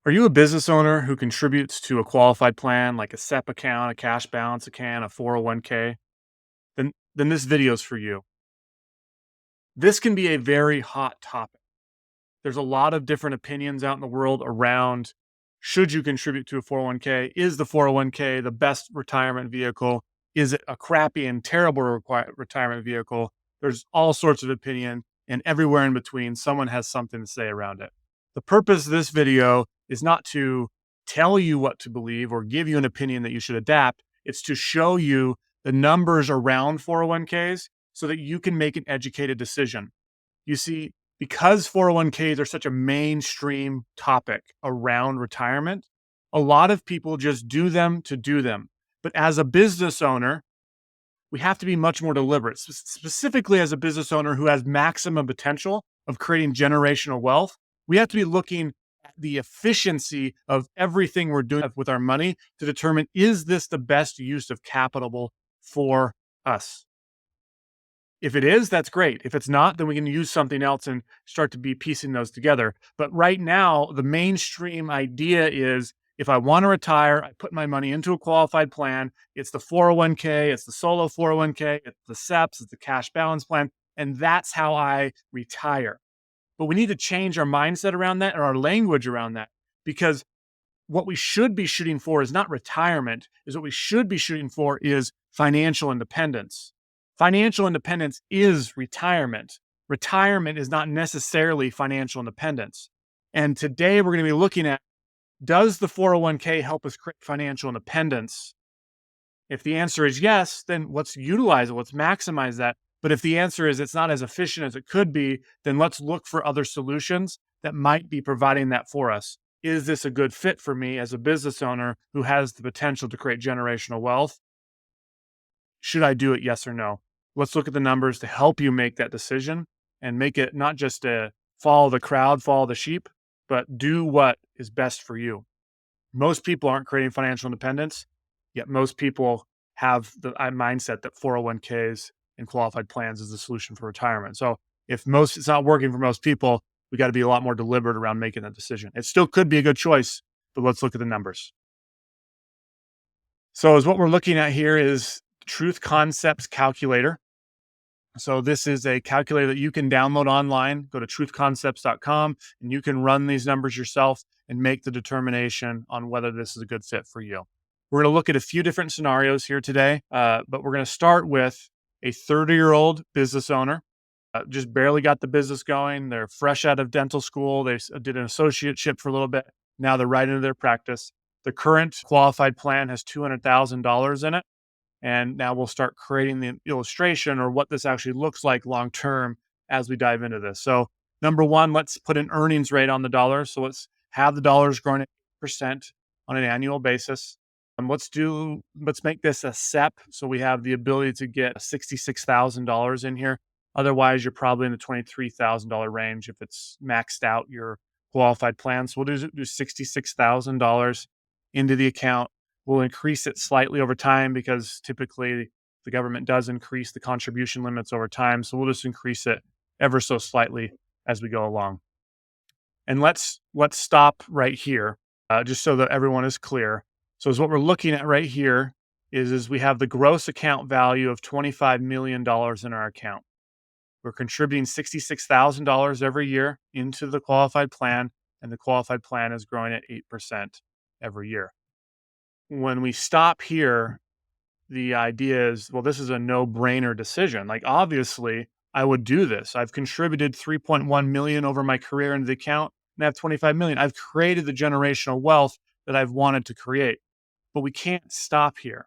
Are you a business owner who contributes to a qualified plan like a SEP account, a cash balance account, a 401k? Then this video is for you. This can be a very hot topic. There's a lot of different opinions out in the world around should you contribute to a 401k? Is the 401k the best retirement vehicle? Is it a crappy and terrible retirement vehicle? There's all sorts of opinion, and everywhere in between, someone has something to say around it. The purpose of this video is not to tell you what to believe or give you an opinion that you should adapt. It's to show you the numbers around 401ks so that you can make an educated decision. You see, because 401ks are such a mainstream topic around retirement, a lot of people just do them to do them. But as a business owner, we have to be much more deliberate, specifically as a business owner who has maximum potential of creating generational wealth. We have to be looking at the efficiency of everything we're doing with our money to determine, is this the best use of capital for us? If it is, that's great. If it's not, then we can use something else and start to be piecing those together. But right now, the mainstream idea is if I want to retire, I put my money into a qualified plan. It's the 401k, it's the solo 401k, it's the SEPs, it's the cash balance plan. And that's how I retire. But we need to change our mindset around that and our language around that, because what we should be shooting for is not retirement, is what we should be shooting for is financial independence. Financial independence is retirement. Retirement is not necessarily financial independence. And today we're going to be looking at, does the 401k help us create financial independence? If the answer is yes, then let's utilize it, let's maximize that. But if the answer is it's not as efficient as it could be, then let's look for other solutions that might be providing that for us. Is this a good fit for me as a business owner who has the potential to create generational wealth? Should I do it? Yes or no? Let's look at the numbers to help you make that decision and make it not just a follow the crowd, follow the sheep, but do what is best for you. Most people aren't creating financial independence, yet most people have the mindset that 401ks and qualified plans is the solution for retirement. So if it's not working for most people, we got to be a lot more deliberate around making that decision. It still could be a good choice, but let's look at the numbers. So as what we're looking at here is Truth Concepts Calculator. So this is a calculator that you can download online. Go to truthconcepts.com and you can run these numbers yourself and make the determination on whether this is a good fit for you. We're going to look at a few different scenarios here today, but we're going to start with a 30-year-old business owner. Just barely got the business going. They're fresh out of dental school. They did an associateship for a little bit. Now they're right into their practice. The current qualified plan has $200,000 in it. And now we'll start creating the illustration or what this actually looks like long-term as we dive into this. So number one, let's put an earnings rate on the dollar. So let's have the dollars growing at 8% on an annual basis. Let's make this a SEP. So we have the ability to get $66,000 in here. Otherwise, you're probably in the $23,000 range if it's maxed out your qualified plan. So we'll do $66,000 into the account. We'll increase it slightly over time because typically the government does increase the contribution limits over time. So we'll just increase it ever so slightly as we go along. And let's stop right here, just so that everyone is clear. So as what we're looking at right here is we have the gross account value of $25 million in our account. We're contributing $66,000 every year into the qualified plan, and the qualified plan is growing at 8% every year. When we stop here, the idea is, well, this is a no-brainer decision. Like, obviously, I would do this. I've contributed 3.1 million over my career into the account, and I have 25 million. I've created the generational wealth that I've wanted to create. But we can't stop here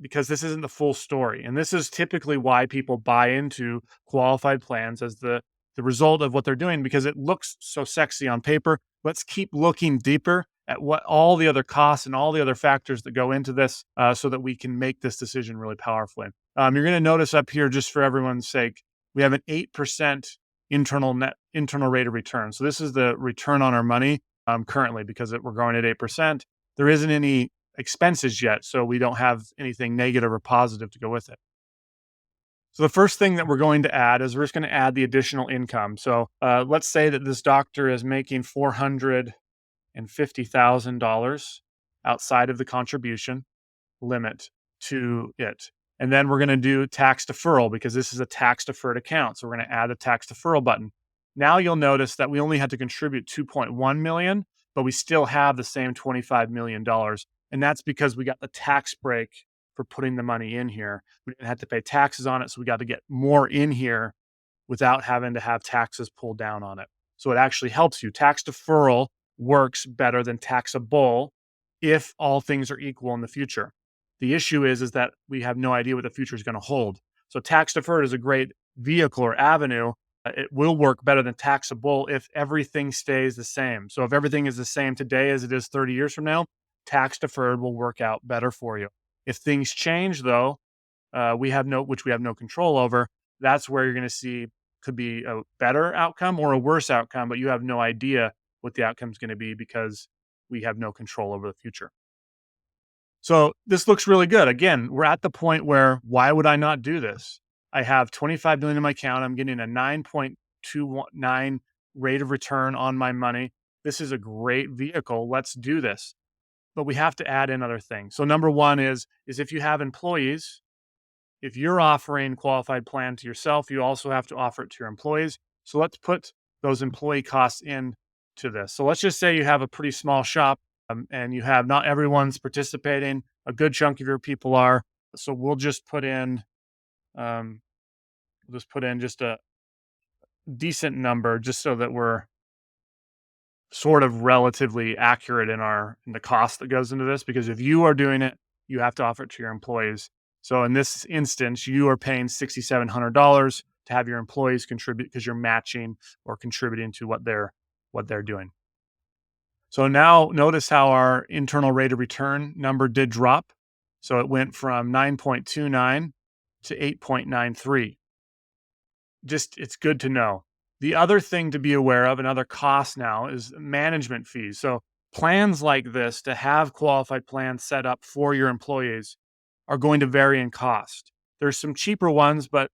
because this isn't the full story. And this is typically why people buy into qualified plans as the result of what they're doing, because it looks so sexy on paper. Let's keep looking deeper at what all the other costs and all the other factors that go into this so that we can make this decision really powerfully. You're going to notice up here, just for everyone's sake, we have an 8% internal rate of return. So this is the return on our money currently, because we're growing at 8%. There isn't any expenses yet, so we don't have anything negative or positive to go with it. So the first thing that we're going to add is we're just going to add the additional income. So let's say that this doctor is making $400 $250,000 outside of the contribution limit to it. And then we're going to do tax deferral because this is a tax deferred account. So we're going to add a tax deferral button. Now you'll notice that we only had to contribute 2.1 million, but we still have the same $25 million. And that's because we got the tax break for putting the money in here. We didn't have to pay taxes on it. So we got to get more in here without having to have taxes pulled down on it. So it actually helps you. Tax deferral works better than taxable if all things are equal in the future. The issue is that we have no idea what the future is going to hold. So tax deferred is a great vehicle or avenue. It will work better than taxable if everything stays the same. So if everything is the same today as it is 30 years from now, tax deferred will work out better for you. If things change, though, which we have no control over, that's where you're going to see could be a better outcome or a worse outcome, but you have no idea what the outcome is going to be because we have no control over the future. So this looks really good. Again, we're at the point where why would I not do this? I have 25 million in my account. I'm getting a 9.29 rate of return on my money. This is a great vehicle. Let's do this. But we have to add in other things. So number one is if you have employees, if you're offering qualified plan to yourself, you also have to offer it to your employees. So let's put those employee costs into this. So let's just say you have a pretty small shop and you have not everyone's participating. A good chunk of your people are. So we'll just put in, just a decent number just so that we're sort of relatively accurate in the cost that goes into this. Because if you are doing it, you have to offer it to your employees. So in this instance, you are paying $6,700 to have your employees contribute because you're matching or contributing to what they're doing. So now notice how our internal rate of return number did drop. So it went from 9.29 to 8.93. It's good to know. The other thing to be aware of, another cost now, is management fees. So plans like this, to have qualified plans set up for your employees, are going to vary in cost. There's some cheaper ones, but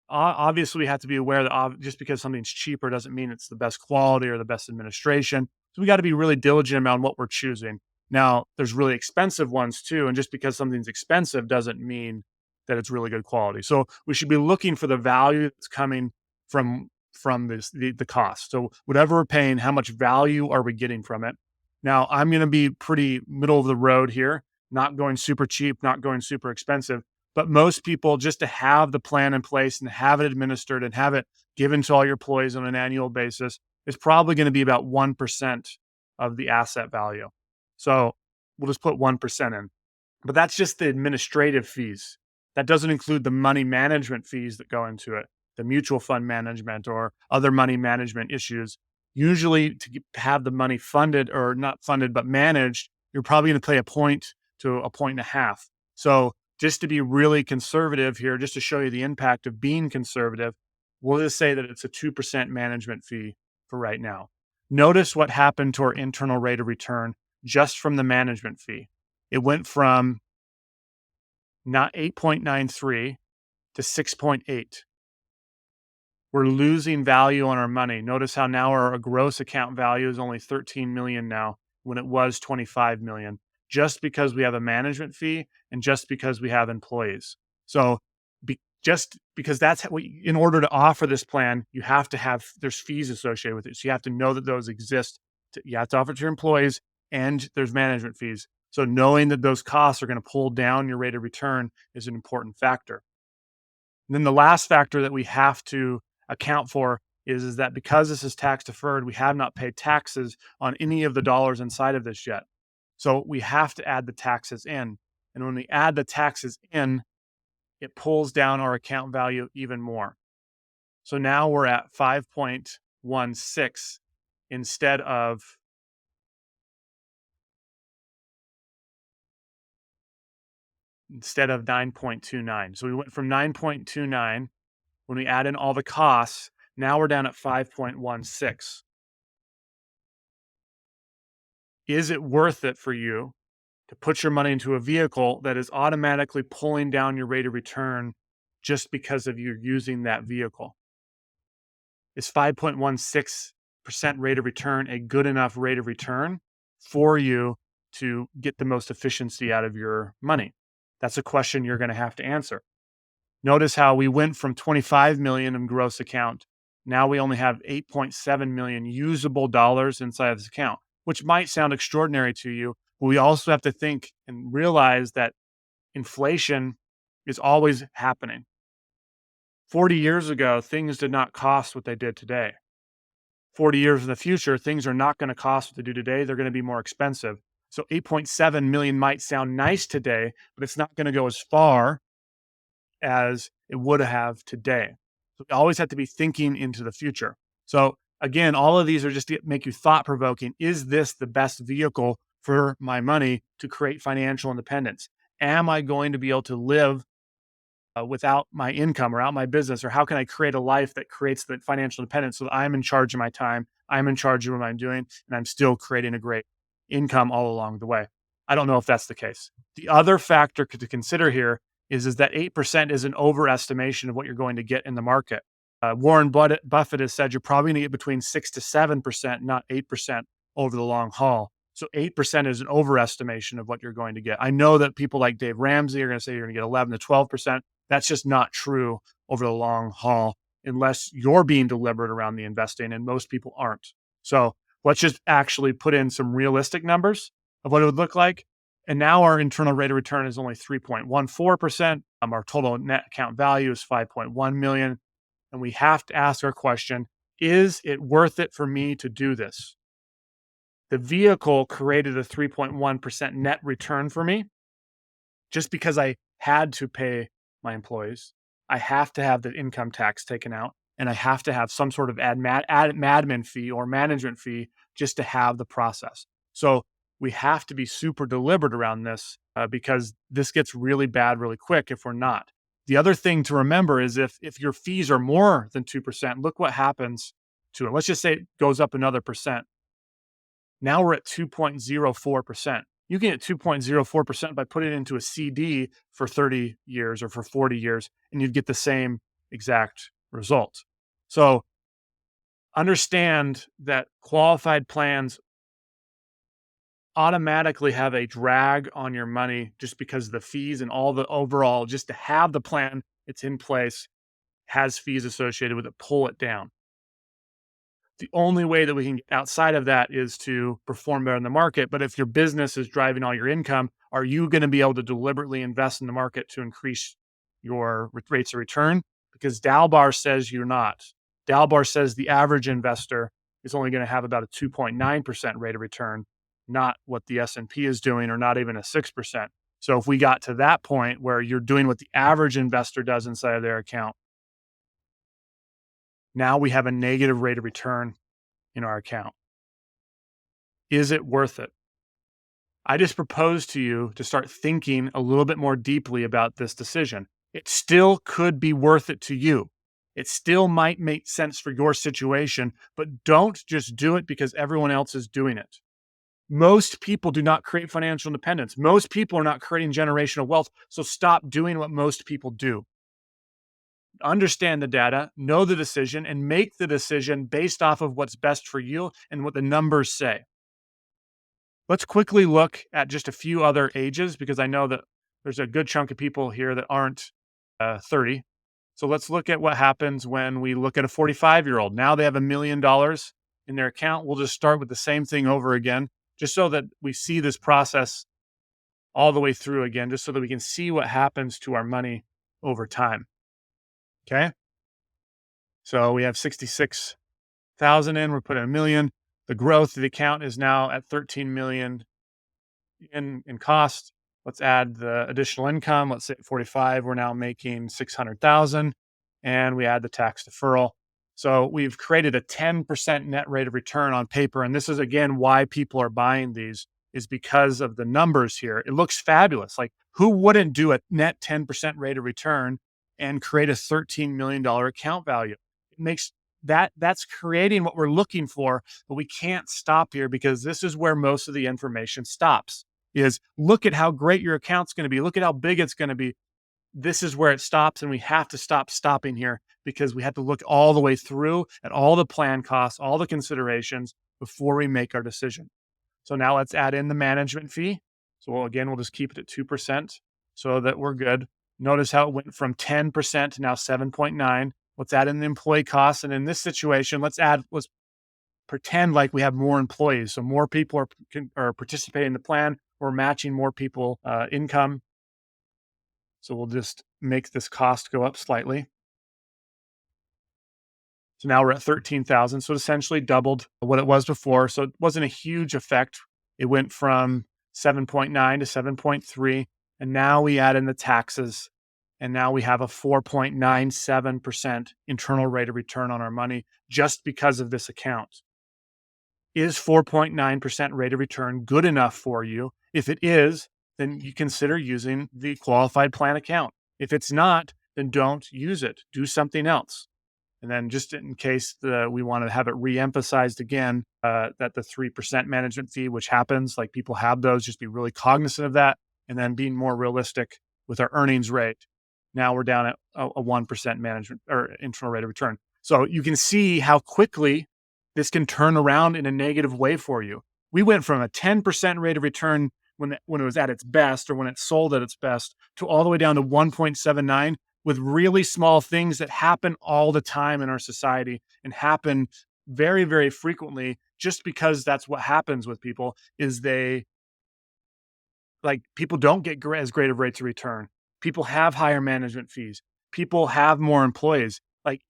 obviously we have to be aware that just because something's cheaper doesn't mean it's the best quality or the best administration. So we got to be really diligent about what we're choosing. Now, there's really expensive ones too, and just because something's expensive doesn't mean that it's really good quality. So we should be looking for the value that's coming from the cost. So whatever we're paying, how much value are we getting from it? Now, I'm going to be pretty middle of the road here, not going super cheap, not going super expensive. But most people, just to have the plan in place and have it administered and have it given to all your employees on an annual basis, is probably going to be about 1% of the asset value. So we'll just put 1% in. But that's just the administrative fees. That doesn't include the money management fees that go into it, the mutual fund management or other money management issues. Usually to have the money funded, or not funded, but managed, you're probably going to pay a point to a point and a half. So just to be really conservative here, just to show you the impact of being conservative, we'll just say that it's a 2% management fee for right now. Notice what happened to our internal rate of return just from the management fee. It went from not 8.93 to 6.8. We're losing value on our money. Notice how now our gross account value is only 13 million now when it was 25 million, just because we have a management fee and just because we have employees. So just because that's how in order to offer this plan, you have to have, there's fees associated with it. So you have to know that those exist. You have to offer it to your employees, and there's management fees. So knowing that those costs are going to pull down your rate of return is an important factor. And then the last factor that we have to account for is that because this is tax deferred, we have not paid taxes on any of the dollars inside of this yet. So we have to add the taxes in. And when we add the taxes in, it pulls down our account value even more. So now we're at 5.16 instead of 9.29. So we went from 9.29 when we add in all the costs. Now we're down at 5.16. Is it worth it for you to put your money into a vehicle that is automatically pulling down your rate of return just because of you using that vehicle? Is 5.16% rate of return a good enough rate of return? for you to get the most efficiency out of your money? That's a question you're going to have to answer. Notice how we went from 25 million in gross account. Now we only have 8.7 million usable dollars inside of this account, which might sound extraordinary to you, but we also have to think and realize that inflation is always happening. 40 years ago, things did not cost what they did today. 40 years in the future, things are not going to cost what they do today. They're going to be more expensive. So 8.7 million might sound nice today, but it's not going to go as far as it would have today. So we always have to be thinking into the future. So again, all of these are just to make you thought provoking. Is this the best vehicle for my money to create financial independence? Am I going to be able to live without my income or out my business? Or how can I create a life that creates the financial independence so that I'm in charge of my time, I'm in charge of what I'm doing, and I'm still creating a great income all along the way? I don't know if that's the case. The other factor to consider here is that 8% is an overestimation of what you're going to get in the market. Warren Buffett has said you're probably going to get between 6 to 7%, not 8% over the long haul. So 8% is an overestimation of what you're going to get. I know that people like Dave Ramsey are going to say you're going to get 11 to 12%. That's just not true over the long haul unless you're being deliberate around the investing, and most people aren't. So let's just actually put in some realistic numbers of what it would look like. And now our internal rate of return is only 3.14%. Our total net account value is 5.1 million. And we have to ask our question, is it worth it for me to do this? The vehicle created a 3.1% net return for me just because I had to pay my employees. I have to have the income tax taken out, and I have to have some sort of admin fee or management fee just to have the process. So we have to be super deliberate around this because this gets really bad really quick if we're not. The other thing to remember is if your fees are more than 2%, look what happens to it. Let's just say it goes up another percent. Now we're at 2.04%. You can get 2.04% by putting it into a CD for 30 years or for 40 years, and you'd get the same exact result. So understand that qualified plans automatically have a drag on your money just because of the fees and all the overall, just to have the plan, it's in place, has fees associated with it, pull it down. The only way that we can get outside of that is to perform better in the market. But if your business is driving all your income, are you going to be able to deliberately invest in the market to increase your rates of return? Because Dalbar says you're not. Dalbar says the average investor is only going to have about a 2.9% rate of return, not what the S&P is doing, or not even a 6%. So if we got to that point where you're doing what the average investor does inside of their account, now we have a negative rate of return in our account. Is it worth it? I just propose to you to start thinking a little bit more deeply about this decision. It still could be worth it to you. It still might make sense for your situation, but don't just do it because everyone else is doing it. Most people do not create financial independence. Most people are not creating generational wealth. So stop doing what most people do. Understand the data, know the decision, and make the decision based off of what's best for you and what the numbers say. Let's quickly look at just a few other ages because I know that there's a good chunk of people here that aren't 30. So let's look at what happens when we look at a 45-year-old. Now they have $1 million in their account. We'll just start with the same thing over again, just so that we see this process all the way through again, just so that we can see what happens to our money over time. Okay. So we have 66,000 in, we're putting $1 million. The growth of the account is now at 13 million in cost. Let's add the additional income. Let's say at 45, we're now making 600,000, and we add the tax deferral. So we've created a 10% net rate of return on paper. And this is again why people are buying these, is because of the numbers here. It looks fabulous. Like, who wouldn't do a net 10% rate of return and create a $13 million account value? It makes that's creating what we're looking for, but we can't stop here because this is where most of the information stops. Is look at how great your account's going to be. Look at how big it's going to be. This is where it stops, and we have to stop stopping here because we have to look all the way through at all the plan costs, all the considerations before we make our decision. So now let's add in the management fee. So we'll just keep it at 2% so that we're good. Notice how it went from 10% to now 7.9. Let's add in the employee costs. And in this situation, let's pretend like we have more employees. So more people are participating in the plan. We're matching more people income. So we'll just make this cost go up slightly. So now we're at 13,000. So it essentially doubled what it was before. So it wasn't a huge effect. It went from 7.9 to 7.3. And now we add in the taxes. And now we have a 4.97% internal rate of return on our money just because of this account. Is 4.9% rate of return good enough for you? If it is, then you consider using the qualified plan account. If it's not, then don't use it. Do something else. And then just in case we want to have it re-emphasized again, that the 3% management fee, which happens, like people have those, just be really cognizant of that. And then being more realistic with our earnings rate. Now we're down at a 1% management or internal rate of return. So you can see how quickly this can turn around in a negative way for you. We went from a 10% rate of return when it was at its best or when it sold at its best to all the way down to 1.79 with really small things that happen all the time in our society and happen very, very frequently just because that's what happens with people is people don't get as great of rates of return. People have higher management fees. People have more employees.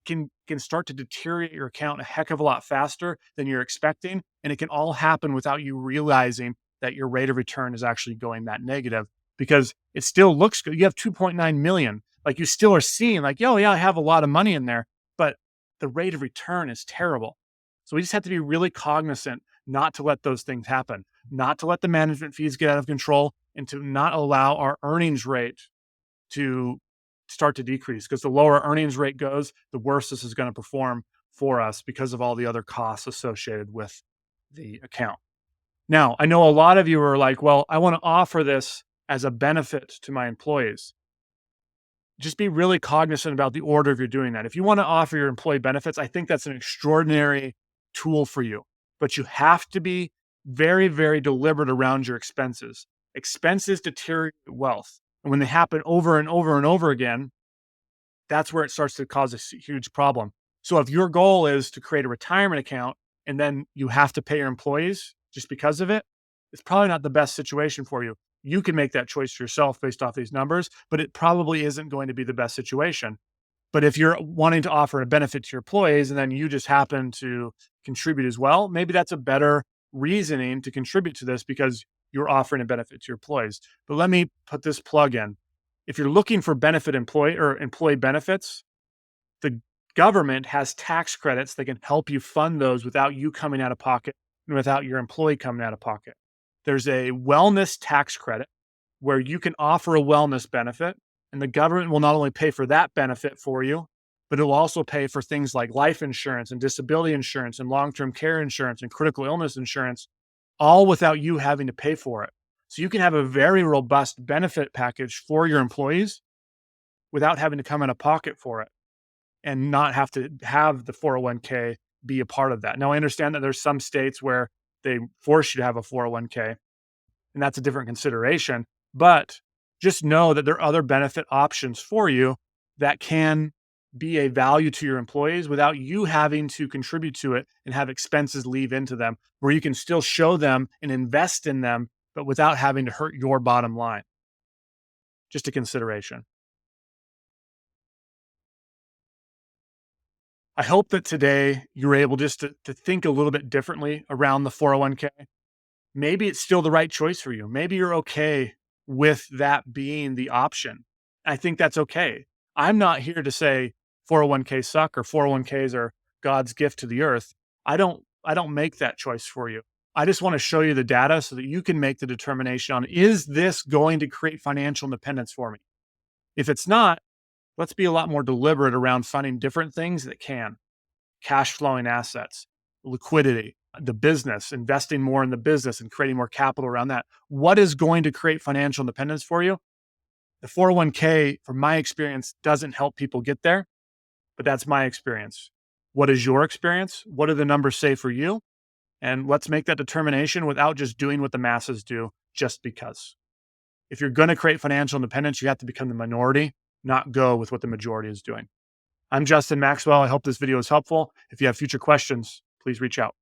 Can start to deteriorate your account a heck of a lot faster than you're expecting. And it can all happen without you realizing that your rate of return is actually going that negative because it still looks good. You have 2.9 million. You still are seeing oh yeah, I have a lot of money in there, but the rate of return is terrible. So we just have to be really cognizant not to let those things happen, not to let the management fees get out of control and to not allow our earnings rate to start to decrease because the lower earnings rate goes, the worse this is going to perform for us because of all the other costs associated with the account. Now, I know a lot of you are like, well, I want to offer this as a benefit to my employees. Just be really cognizant about the order if you're doing that. If you want to offer your employee benefits, I think that's an extraordinary tool for you, but you have to be very, very deliberate around your expenses. Expenses deteriorate wealth. And when they happen over and over and over again, that's where it starts to cause a huge problem. So if your goal is to create a retirement account and then you have to pay your employees just because of it, it's probably not the best situation for you. You can make that choice yourself based off these numbers, but it probably isn't going to be the best situation. But if you're wanting to offer a benefit to your employees and then you just happen to contribute as well, maybe that's a better reasoning to contribute to this because you're offering a benefit to your employees. But let me put this plug in. If you're looking for employee benefits, the government has tax credits that can help you fund those without you coming out of pocket and without your employee coming out of pocket. There's a wellness tax credit where you can offer a wellness benefit and the government will not only pay for that benefit for you, but it will also pay for things like life insurance and disability insurance and long-term care insurance and critical illness insurance, all without you having to pay for it. So you can have a very robust benefit package for your employees without having to come in a pocket for it and not have to have the 401k be a part of that. Now, I understand that there's some states where they force you to have a 401k, and that's a different consideration. But just know that there are other benefit options for you that can be a value to your employees without you having to contribute to it and have expenses leave into them, where you can still show them and invest in them, but without having to hurt your bottom line. Just a consideration. I hope that today you're able just to think a little bit differently around the 401k. Maybe it's still the right choice for you. Maybe you're okay with that being the option. I think that's okay. I'm not here to say 401k suck or 401ks are God's gift to the earth. I don't make that choice for you. I just want to show you the data so that you can make the determination on, is this going to create financial independence for me? If it's not, let's be a lot more deliberate around funding different things that can. Cash flowing assets, liquidity, the business, investing more in the business and creating more capital around that. What is going to create financial independence for you? The 401k, from my experience, doesn't help people get there, but that's my experience. What is your experience? What do the numbers say for you? And let's make that determination without just doing what the masses do just because. If you're going to create financial independence, you have to become the minority, not go with what the majority is doing. I'm Justin Maxwell. I hope this video is helpful. If you have future questions, please reach out.